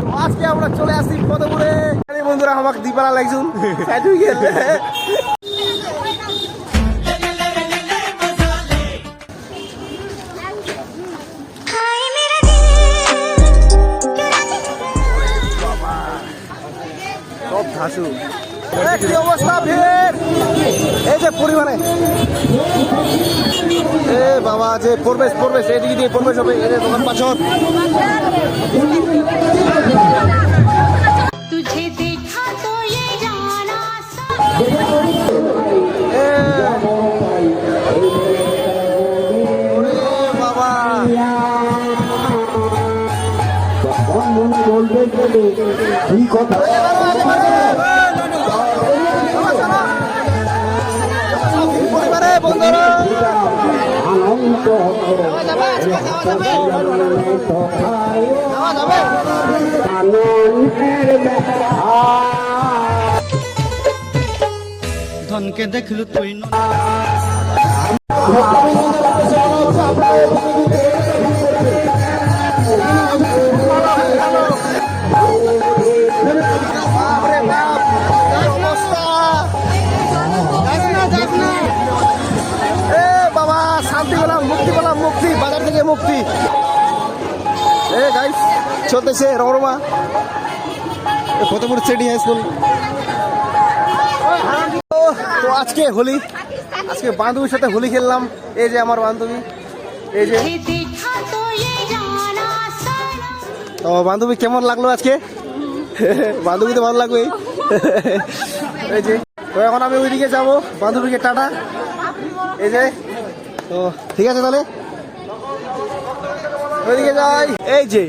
তো আজকে আমরা চলে আসছি পদপুরে। বন্ধুরা আমাকে দীপালা লাগছুন সব ধাসু। কি অবস্থা ফের এই যে পরিমাণে এ বাবা যে প্রবেশ এদিকে দিয়ে প্রবেশ হবে এর দোকান পাছর। तुझे देखा तो ये जाना বাবা কি কথা পরিবারে বন্ধুরা ধনকে দেখলু তুই মুক্তি বাজার থেকে মুক্তি। এ গাইস চলতেছে রমরমা ফতেপুর সিটি হাই স্কুল। তো আজকে হোলি, আজকে বান্ধবীর সাথে হোলি খেললাম। এই যে আমার বান্ধবী, এই যে देखा तो ये जाना তো বান্ধবী কেমন লাগলো আজকে? বান্ধবী তো ভালো লাগবে। এই যে তো এখন আমি ওইদিকে যাবো, বান্ধবীকে টাটা। এই যে তো ঠিক আছে তাহলে ওইদিকে যাই। এই যে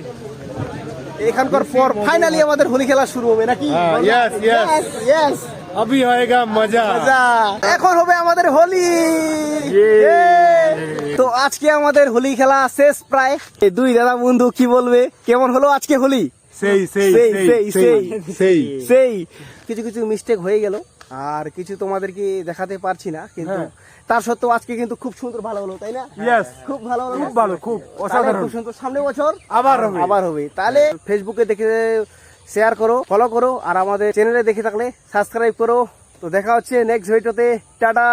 এখানকার পর ফাইনালি আমাদের হোলি খেলা শুরু হবে নাকি? yes, yes. ইয়েস अभी होएगा मजा এখন হবে আমাদের হোলি। তো আজকে আমাদের হোলি খেলা শেষ প্রায়। এই দুই দাদা বন্ধু কি বলবে, কেমন হলো আজকে হোলি? সেই কিছু কিছু মিস্টেক হয়ে গেল আর কিছু তোমাদেরকে দেখাতে পারছি না, কিন্তু তার সত্ত্বেও আজকে কিন্তু খুব সুন্দর ভালো হলো, তাই না? খুব ভালো হলো, খুব ভালো, খুব অসাধারণ, খুব সুন্দর। সামনে বছর আবার হবে। তাহলে ফেসবুকে দেখে শেয়ার করো, ফলো করো, আর আমাদের চ্যানেলে দেখে থাকলে সাবস্ক্রাইব করো। তো দেখা হচ্ছে নেক্সট ভিডিওতে। টাটা।